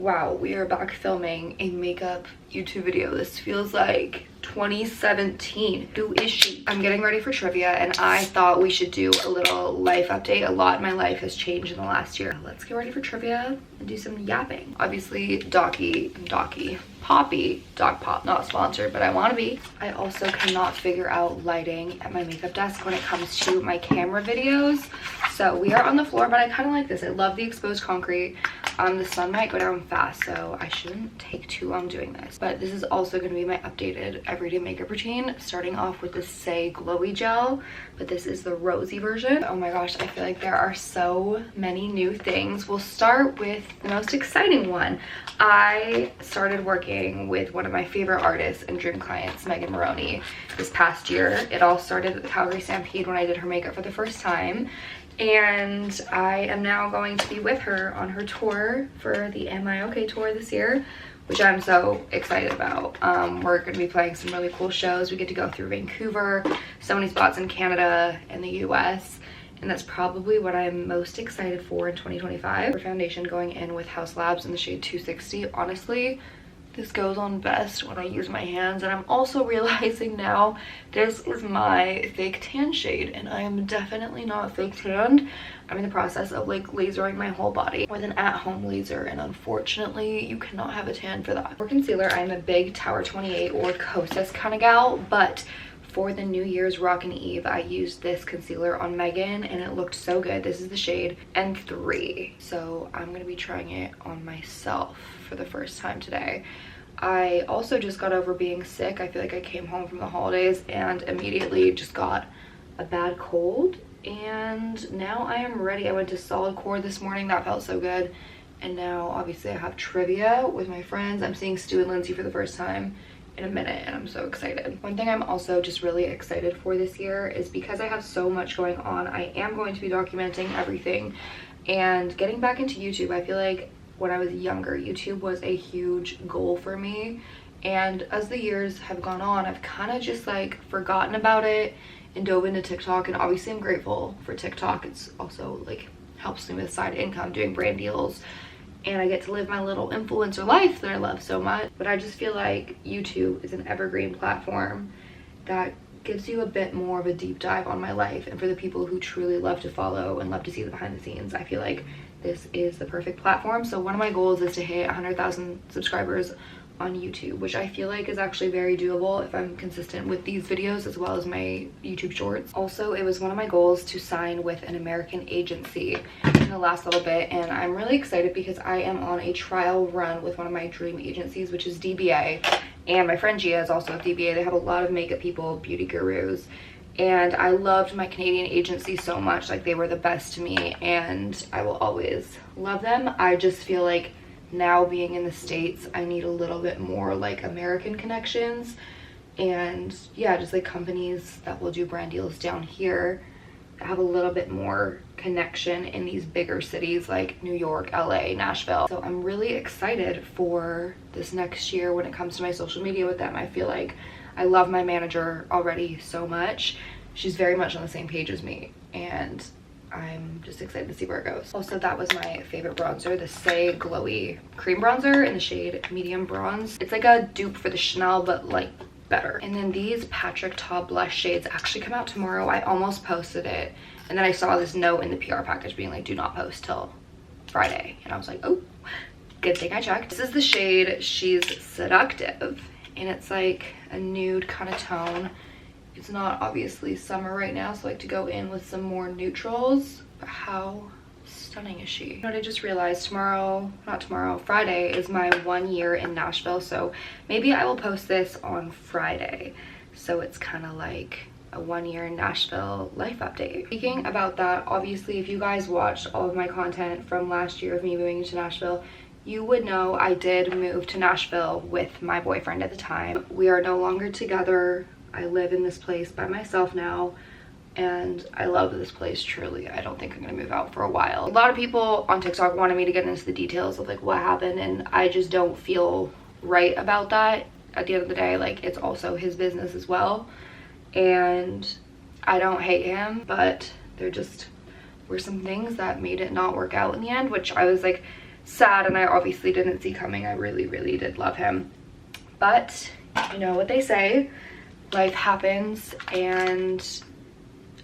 Wow, we are back filming a makeup YouTube video. This feels like 2017. Who is she? I'm getting ready for trivia and I thought we should do a little life update. A lot in my life has changed in the last year. Let's get ready for trivia and do some yapping. Obviously, Poppy, Dog Pop, not sponsored, but I want to be. I also cannot figure out lighting at my makeup desk when it comes to my camera videos. So we are on the floor, but I kind of like this. I love the exposed concrete. The sun might go down fast, so I shouldn't take too long doing this. But this is also going to be my updated everyday makeup routine, starting off with the Say Glowy Gel, but this is the rosy version. Oh my gosh, I feel like there are so many new things. We'll start with the most exciting one. I started working with one of my favorite artists and dream clients, Megan Maroney, this past year. It all started at the Calgary Stampede when I did her makeup for the first time. And I am now going to be with her on her tour for the Am I Okay tour this year, which I'm so excited about. We're going to be playing some really cool shows. We get to go through Vancouver, so many spots in Canada and the US, and that's probably what I'm most excited for in 2025. For foundation, going in with House Labs in the shade 260. Honestly, this goes on best when I use my hands, and I'm also realizing now this is my fake tan shade, and I am definitely not fake tanned. I'm in the process of like lasering my whole body with an at-home laser, and unfortunately you cannot have a tan for that. For concealer, I'm a big Tower 28 or Kosas kind of gal, but for the New Year's Rockin' Eve, I used this concealer on Megan and it looked so good. This is the shade N3. So I'm gonna be trying it on myself for the first time today. I also just got over being sick. I feel like I came home from the holidays and immediately just got a bad cold. And now I am ready. I went to Solid Core this morning. That felt so good. And now obviously I have trivia with my friends. I'm seeing Stu and Lindsay for the first time in a minute and I'm so excited. One thing I'm also just really excited for this year is because I have so much going on, I am going to be documenting everything and getting back into YouTube. I feel like when I was younger, YouTube was a huge goal for me, and as the years have gone on, I've kind of just like forgotten about it and dove into TikTok. And obviously I'm grateful for TikTok. It's also like helps me with side income, doing brand deals, and I get to live my little influencer life that I love so much. But I just feel like YouTube is an evergreen platform that gives you a bit more of a deep dive on my life, and for the people who truly love to follow and love to see the behind the scenes, I feel like this is the perfect platform. So one of my goals is to hit 100,000 subscribers on YouTube, which I feel like is actually very doable if I'm consistent with these videos as well as my YouTube shorts. Also, it was one of my goals to sign with an American agency in the last little bit, and I'm really excited because I am on a trial run with one of my dream agencies, which is DBA, and my friend Gia is also at DBA. They have a lot of makeup people, beauty gurus, and I loved my Canadian agency so much. Like, they were the best to me and I will always love them. I just feel like now being in the States, I need a little bit more like American connections, and yeah, just like companies that will do brand deals down here have a little bit more connection in these bigger cities like New York, LA, Nashville. So I'm really excited for this next year when it comes to my social media with them. I feel like I love my manager already so much. She's very much on the same page as me, and I'm just excited to see where it goes. Also, that was my favorite bronzer, the Say Glowy Cream Bronzer in the shade Medium Bronze. It's like a dupe for the Chanel, but like better. And then these Patrick Ta blush shades actually come out tomorrow. I almost posted it, and then I saw this note in the PR package being like, do not post till Friday. And I was like, oh, good thing I checked. This is the shade She's Seductive, and it's like a nude kind of tone. It's not obviously summer right now, so I like to go in with some more neutrals. But how stunning is she? You know what I just realized? Friday is my 1 year in Nashville, so maybe I will post this on Friday. So it's kind of like a 1 year in Nashville life update. Speaking about that, obviously if you guys watched all of my content from last year of me moving to Nashville, you would know I did move to Nashville with my boyfriend at the time. We are no longer together. I live in this place by myself now, and I love this place truly. I don't think I'm gonna move out for a while. A lot of people on TikTok wanted me to get into the details of like what happened, and I just don't feel right about that. At the end of the day, like, it's also his business as well, and I don't hate him, but there just were some things that made it not work out in the end, which I was like sad, and I obviously didn't see coming. I really, really did love him. But you know what they say, life happens, and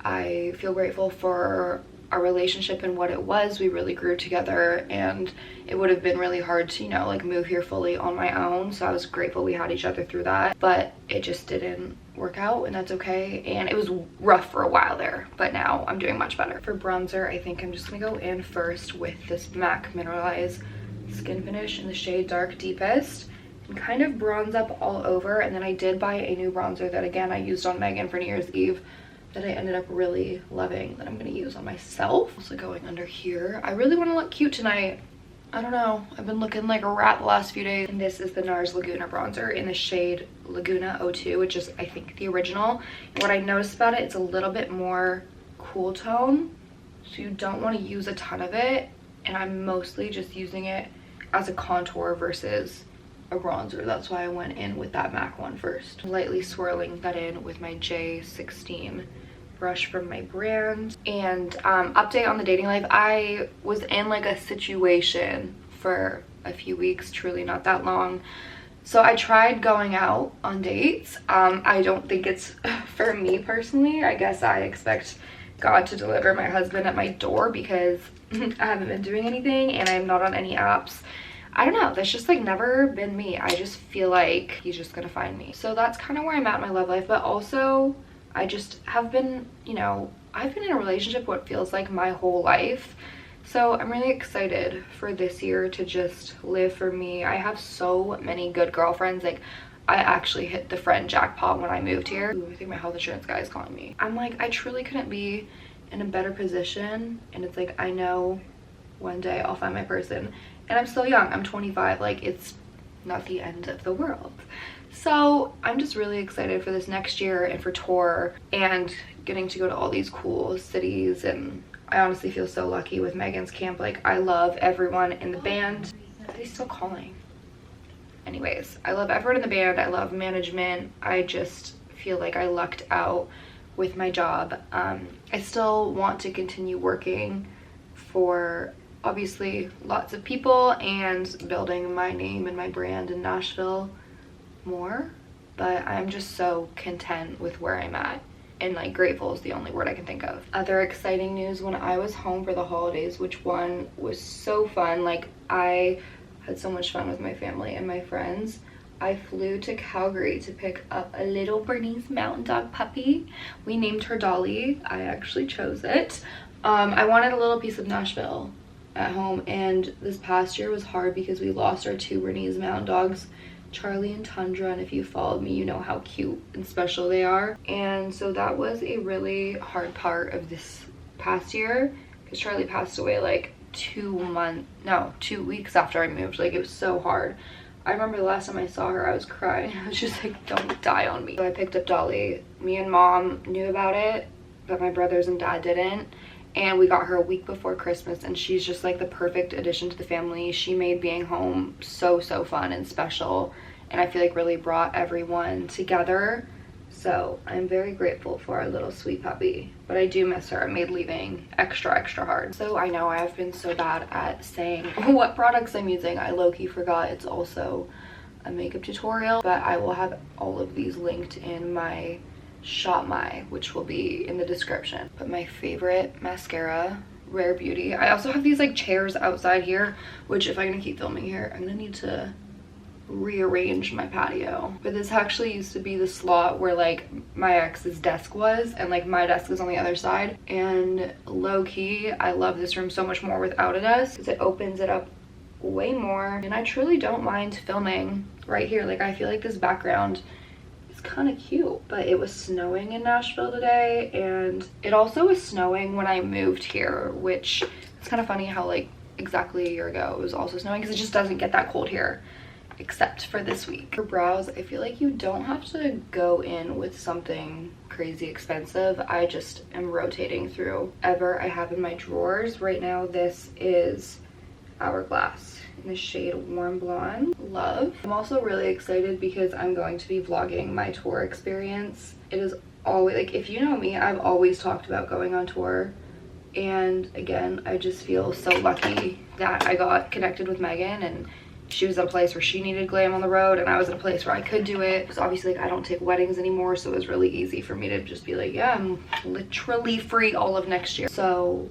I feel grateful for our relationship and what it was. We really grew together, and it would have been really hard to, you know, like move here fully on my own. So I was grateful we had each other through that, but it just didn't work out, and that's okay. And it was rough for a while there, but now I'm doing much better. For bronzer, I think I'm just gonna go in first with this MAC Mineralize Skin Finish in the shade Dark Deepest, and kind of bronze up all over. And then I did buy a new bronzer that, again, I used on Megan for New Year's Eve, that I ended up really loving, that I'm gonna use on myself. Also going under here. I really want to look cute tonight. I don't know, I've been looking like a rat the last few days. And this is the NARS Laguna bronzer in the shade Laguna 02, which is, I think, the original. What I noticed about it, it's a little bit more cool tone, so you don't want to use a ton of it. And I'm mostly just using it as a contour versus a bronzer. That's why I went in with that MAC one first. Lightly swirling that in with my J16 brush from my brand. And update on the dating life, I was in like a situation for a few weeks, truly not that long. So I tried going out on dates. I don't think it's for me personally. I guess I expect God to deliver my husband at my door, because I haven't been doing anything and I'm not on any apps. I don't know, that's just like never been me. I just feel like he's just gonna find me. So that's kind of where I'm at in my love life. But also, I just have been, you know, I've been in a relationship what feels like my whole life. So I'm really excited for this year to just live for me. I have so many good girlfriends. Like, I actually hit the friend jackpot when I moved here. Ooh, I think my health insurance guy is calling me. I'm like, I truly couldn't be in a better position. And it's like, I know one day I'll find my person. And I'm still young, I'm 25. Like, it's not the end of the world. So I'm just really excited for this next year and for tour and getting to go to all these cool cities. And I honestly feel so lucky with Megan's camp. Like, I love everyone in the band. Are they still calling? Anyways, I love everyone in the band. I love management. I just feel like I lucked out with my job. I still want to continue working for obviously lots of people and building my name and my brand in Nashville more, but I'm just so content with where I'm at, and like grateful is the only word I can think of. Other exciting news, when I was home for the holidays, which one was so fun, like I had so much fun with my family and my friends. I flew to Calgary to pick up a little Bernese Mountain Dog puppy. We named her Dolly. I actually chose it. I wanted a little piece of Nashville at home, and this past year was hard because we lost our two Bernese Mountain Dogs, Charlie and Tundra, and if you followed me, you know how cute and special they are. And so that was a really hard part of this past year, because Charlie passed away like 2 weeks after I moved. Like, it was so hard. I remember the last time I saw her, I was crying. I was just like, don't die on me. So I picked up Dolly. Me and Mom knew about it, but my brothers and dad didn't. And we got her a week before Christmas, and she's just like the perfect addition to the family. She made being home so fun and special, and I feel like really brought everyone together. So I'm very grateful for our little sweet puppy, but I do miss her. It made leaving extra hard. So I know I've been so bad at saying what products I'm using. I low-key forgot it's also a makeup tutorial, but I will have all of these linked in my Shop My, which will be in the description. But my favorite mascara, Rare Beauty. I also have these like chairs outside here, which if I'm gonna keep filming here, I'm gonna need to rearrange my patio. But this actually used to be the slot where like my ex's desk was, and like my desk is on the other side. And low-key, I love this room so much more without a desk, because it opens it up way more, and I truly don't mind filming right here. Like, I feel like this background kind of cute. But it was snowing in Nashville today, and it also was snowing when I moved here, which it's kind of funny how like exactly a year ago it was also snowing, because it just doesn't get that cold here except for this week. For brows, I feel like you don't have to go in with something crazy expensive. I just am rotating through whatever I have in my drawers. Right now this is Hourglass in the shade Warm Blonde. Love. I'm also really excited because I'm going to be vlogging my tour experience. It is always, like, if you know me, I've always talked about going on tour And again, I just feel so lucky that I got connected with Megan, and she was at a place where she needed glam on the road and I was at a place where I could do it. Because obviously like I don't take weddings anymore, so it was really easy for me to just be like, yeah, I'm literally free all of next year. So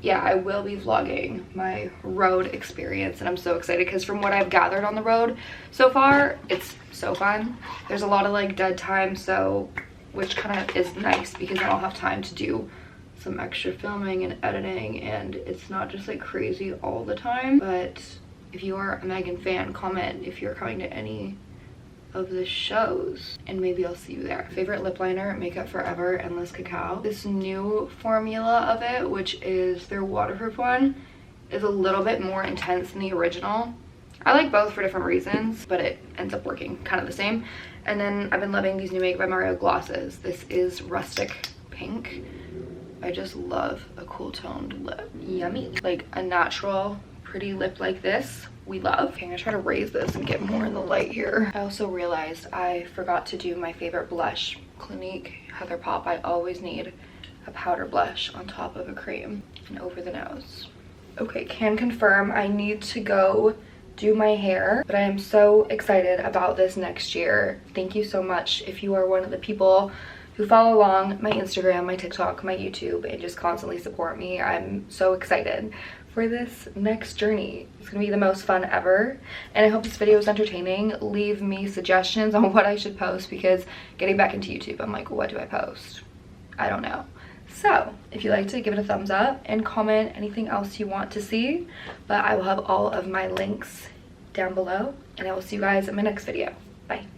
yeah, I will be vlogging my road experience, and I'm so excited because from what I've gathered on the road so far, it's so fun. There's a lot of like dead time, so which kind of is nice because I don't have time to do some extra filming and editing, and it's not just like crazy all the time. But if you are a Megan fan, comment if you're coming to any of the shows and maybe I'll see you there. Favorite lip liner, Makeup Forever Endless Cacao. This new formula of it, which is their waterproof one, is a little bit more intense than the original. I like both for different reasons, but it ends up working kind of the same. And then I've been loving these new Makeup by Mario glosses. This is Rustic Pink. I just love a cool toned lip. Yummy. Like a natural pretty lip like this, we love. Okay, I'm gonna try to raise this and get more in the light here. I also realized I forgot to do my favorite blush, Clinique Heather Pop. I always need a powder blush on top of a cream and over the nose. Okay, can confirm I need to go do my hair, but I am so excited about this next year. Thank you so much if you are one of the people who follow along my Instagram, my TikTok, my YouTube, and just constantly support me. I'm so excited for this next journey. It's gonna be the most fun ever, and I hope this video is entertaining. Leave me suggestions on what I should post, because getting back into YouTube, I'm like, what do I post? I don't know. So if you liked it, give it a thumbs up and comment anything else you want to see. But I will have all of my links down below, and I will see you guys in my next video. Bye.